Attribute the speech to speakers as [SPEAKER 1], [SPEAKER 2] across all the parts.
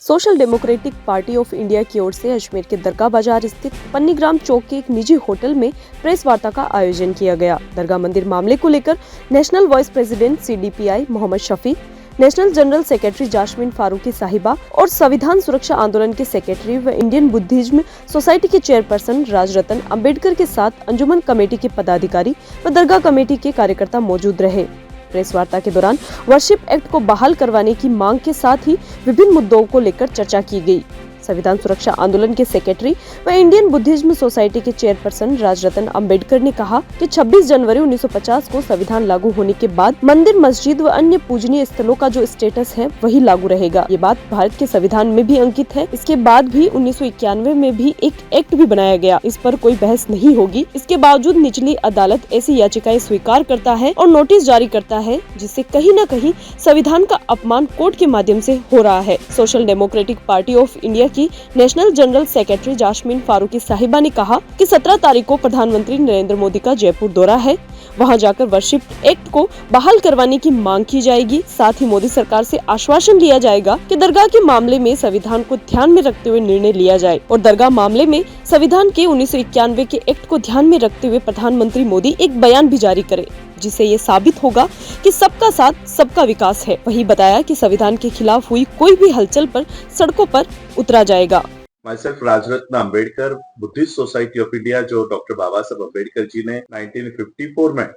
[SPEAKER 1] Social democratic party of India की ओर से अजमेर के दरगाह बाजार स्थित पन्नीग्राम चौक के एक निजी होटल में प्रेस वार्ता का आयोजन किया गया। दरगाह मंदिर मामले को लेकर national vice president CDPI Mohammad Shafi, national general secretary Jasmine Farooqui sahiba और संविधान सुरक्षा आंदोलन के सेक्रेटरी व इंडियन बुद्धिज्म सोसाइटी के चेयरपर्सन राजरतन अम्बेडकर के साथ अंजुमन कमेटी के पदाधिकारी व दरगाह कमेटी के कार्यकर्ता मौजूद रहे। प्रेस वार्ता के दौरान वर्शिप एक्ट को बहाल करवाने की मांग के साथ ही विभिन्न मुद्दों को लेकर चर्चा की गई। संविधान सुरक्षा आंदोलन के सेक्रेटरी व इंडियन बुद्धिज्म सोसाइटी के चेयरपर्सन राजरतन अम्बेडकर ने कहा कि 26 जनवरी 1950 को संविधान लागू होने के बाद मंदिर, मस्जिद व अन्य पूजनीय स्थलों का जो स्टेटस है वही लागू रहेगा। ये बात भारत के संविधान में भी अंकित है। इसके बाद भी 1991 में भी एक एक्ट भी बनाया गया, इस पर कोई बहस नहीं होगी। इसके बावजूद निचली अदालत ऐसी याचिकाएं स्वीकार करता है और नोटिस जारी करता है, जिससे कहीं न कहीं संविधान का अपमान कोर्ट के माध्यम से हो रहा है। Social democratic party of India की national general secretary Jasmine Farooqui साहिबा ने कहा कि 17 तारीख को प्रधानमंत्री नरेंद्र मोदी का जयपुर दौरा है। वहां जाकर वर्शिप एक्ट को बहाल करवाने की मांग की जाएगी। साथ ही मोदी सरकार से आश्वासन लिया जाएगा कि दरगाह के मामले में संविधान को ध्यान में रखते हुए निर्णय लिया जाए और दरगाह मामले में संविधान के 1991 के एक्ट को ध्यान में रखते हुए प्रधानमंत्री मोदी एक बयान भी जारी करे, जिससे ये साबित होगा कि सबका साथ सबका विकास है। वही बताया कि संविधान के खिलाफ हुई कोई भी हलचल पर सड़कों पर उतरा जाएगा।
[SPEAKER 2] Myself Rajratna Ambedkar, Buddhist society of India, जो डॉक्टर बाबा साहब अम्बेडकर जी ने 1954 में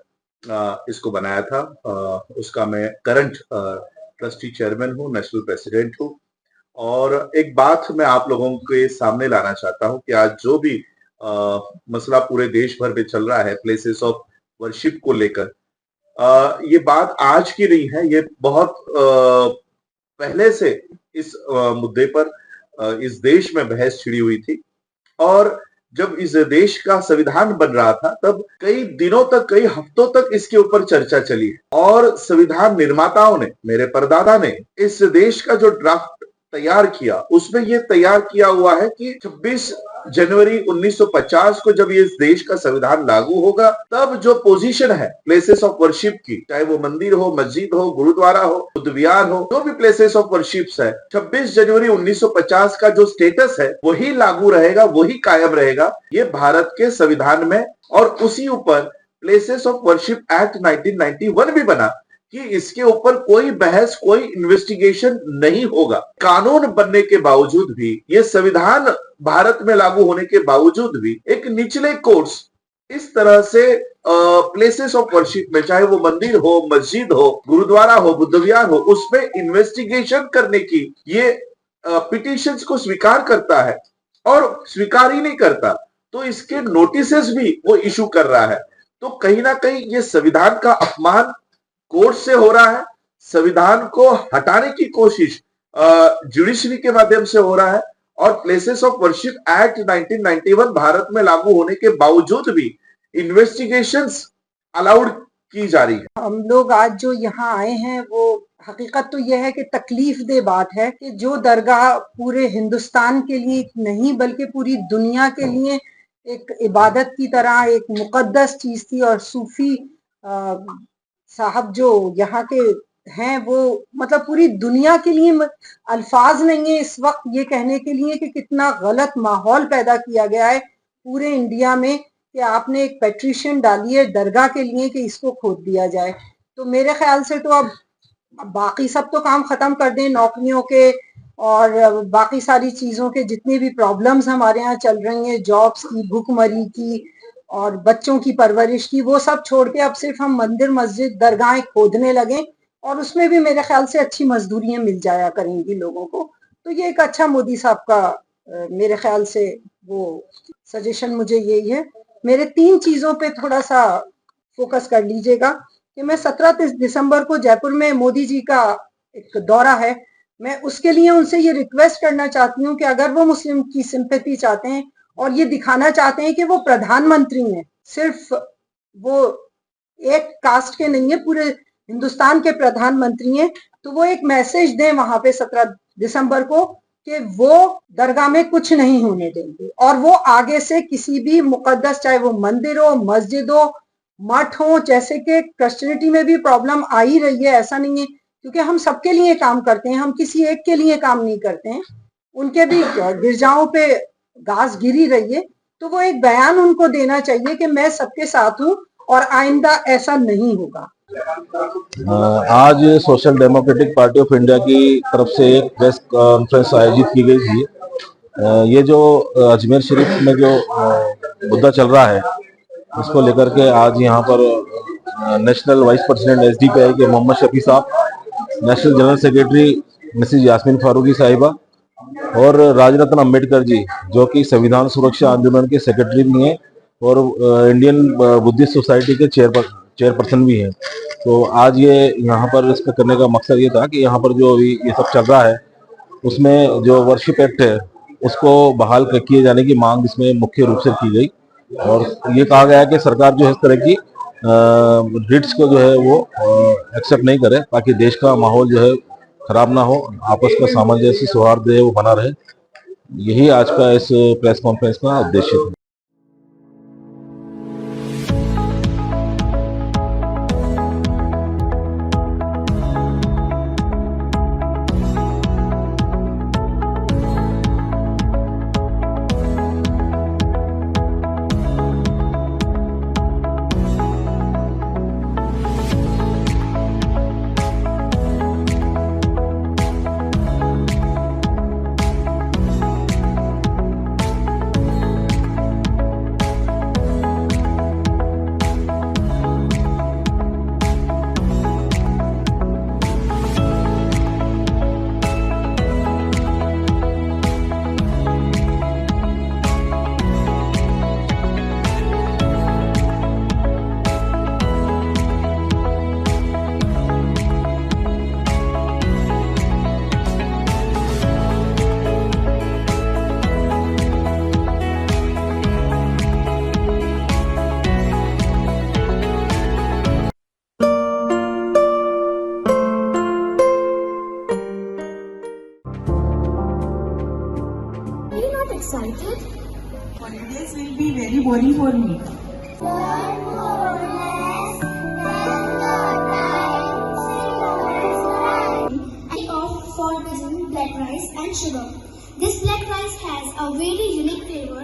[SPEAKER 2] इसको बनाया था, उसका मैं करंट ट्रस्टी चेयरमैन हूँ, नेशनल प्रेसिडेंट हूँ। और एक बात मैं आप लोगों के सामने लाना चाहता हूँ कि आज जो भी मसला पूरे देश भर में चल रहा है प्लेसेस ऑफ वर्शिप को लेकर, ये बात आज की नहीं है, ये बहुत पहले से इस मुद्दे पर इस देश में बहस छिड़ी हुई थी। और जब इस देश का संविधान बन रहा था तब कई दिनों तक, कई हफ्तों तक इसके ऊपर चर्चा चली और संविधान निर्माताओं ने, मेरे परदादा ने इस देश का जो ड्राफ्ट तैयार किया, उसमें ये तैयार किया हुआ है कि 26 जनवरी 1950 को जब ये इस देश का संविधान लागू होगा, तब जो पोजीशन है प्लेसेस ऑफ वर्शिप की, चाहे वो मंदिर हो, मस्जिद हो, गुरुद्वारा हो, बुद्ध विहार हो, जो भी प्लेसेस ऑफ वर्शिप्स है, 26 जनवरी 1950 का जो स्टेटस है वही लागू रहेगा, वही कायम रहेगा। ये भारत के संविधान में, और उसी ऊपर प्लेसेस ऑफ वर्शिप एक्ट 1991 भी बना कि इसके ऊपर कोई बहस, कोई इन्वेस्टिगेशन नहीं होगा। कानून बनने के बावजूद भी, ये संविधान भारत में लागू होने के बावजूद भी, एक निचले कोर्ट्स इस तरह से प्लेसेस ऑफ वर्शिप में, चाहे वो मंदिर हो, मस्जिद हो, गुरुद्वारा हो, बुद्ध विहार हो, उसमें इन्वेस्टिगेशन करने की ये पिटिशंस को स्वीकार करता है और स्वीकार ही नहीं करता तो इसके नोटिसेस भी वो इशू कर रहा है। तो कहीं ना कहीं ये संविधान का अपमान कोर्ट से हो रहा है, संविधान को हटाने की कोशिश जुडिशरी के माध्यम से हो रहा है, और places of worship act 1991 Bharat में लागू होने के बावजूद भी इन्वेस्टिगेशंस अलाउड की जा रही है।
[SPEAKER 3] हम लोग आज जो यहाँ आए हैं, वो हकीकत तो यह है कि तकलीफ दे बात है कि जो दरगाह पूरे हिंदुस्तान के लिए नहीं बल्कि पूरी दुनिया के लिए एक इबादत की तरह एक मुकद्दस चीज थी, और सूफी साहब जो यहाँ के हैं वो मतलब पूरी दुनिया के लिए अल्फाज नहीं है इस वक्त ये कहने के लिए कि कितना गलत माहौल पैदा किया गया है पूरे इंडिया में कि आपने एक पेटिशन डाली है दरगाह के लिए कि इसको खोद दिया जाए। तो मेरे ख्याल से तो अब बाकी सब तो काम खत्म कर दें, नौकरियों के और बाकी सारी चीजों के जितनी भी प्रॉब्लम्स हमारे यहाँ चल रही हैं, जॉब्स की, भूखमरी की और बच्चों की परवरिश की, वो सब छोड़ के अब सिर्फ हम मंदिर, मस्जिद, दरगाहें खोदने लगे, और उसमें भी मेरे ख्याल से अच्छी मजदूरियां मिल जाया करेंगी लोगों को। तो ये एक अच्छा मोदी साहब का मेरे ख्याल से वो सजेशन मुझे यही है। मेरे 3 चीजों पे थोड़ा सा फोकस कर लीजिएगा कि मैं 17 दिसंबर को जयपुर में मोदी जी का एक दौरा है, मैं उसके लिए उनसे ये रिक्वेस्ट करना चाहती हूँ कि अगर वो मुस्लिम की सिंपैथी चाहते हैं और ये दिखाना चाहते हैं कि वो प्रधानमंत्री हैं, सिर्फ वो एक कास्ट के नहीं है, पूरे हिंदुस्तान के प्रधानमंत्री हैं, तो वो एक मैसेज दें वहां पे 17 दिसंबर को कि वो दरगाह में कुछ नहीं होने देंगे, और वो आगे से किसी भी मुकद्दस, चाहे वो मंदिर हो, मस्जिद हो, मठ हो, जैसे कि क्रिश्चियनिटी में भी प्रॉब्लम आ ही रही है, ऐसा नहीं है क्योंकि हम सबके लिए काम करते हैं, हम किसी एक के लिए काम नहीं करते हैं। उनके भी गिरजाओं पे घास गिरी रही है, तो वो एक बयान उनको देना चाहिए कि मैं सबके साथ हूँ और आइंदा ऐसा नहीं होगा।
[SPEAKER 4] आज social democratic party of India की तरफ से एक प्रेस कॉन्फ्रेंस आयोजित की गई थी। ये जो अजमेर शरीफ में जो मुद्दा चल रहा है, उसको लेकर के आज यहाँ पर नेशनल वाइस प्रेसिडेंट एसडीपीआई के Mohammad Shafi sahab, national general secretary Mrs Yasmeen Farooqui sahiba और राजरत्न अंबेडकर जी, जो कि संविधान सुरक्षा आंदोलन के सेक्रेटरी भी हैं और इंडियन बुद्धिस्ट सोसाइटी के चेयरपर्सन भी हैं। तो आज ये यहाँ पर इसका करने का मकसद ये था कि यहाँ पर जो अभी ये सब चल रहा है, उसमें जो वर्शिप एक्ट है उसको बहाल किए जाने की मांग इसमें मुख्य रूप से की गई और ये कहा गया है कि सरकार जो है इस तरह की रिट्स को जो है वो एक्सेप्ट नहीं करे, ताकि देश का माहौल जो है खराब ना हो, आपस का सामंजस्य सौहार्द है वो बना रहे। यही आज का इस प्रेस कॉन्फ्रेंस का उद्देश्य था।
[SPEAKER 5] Are you not excited?
[SPEAKER 6] Holidays will be very boring for me.
[SPEAKER 5] For visiting black rice and sugar. This black rice has a very unique flavor.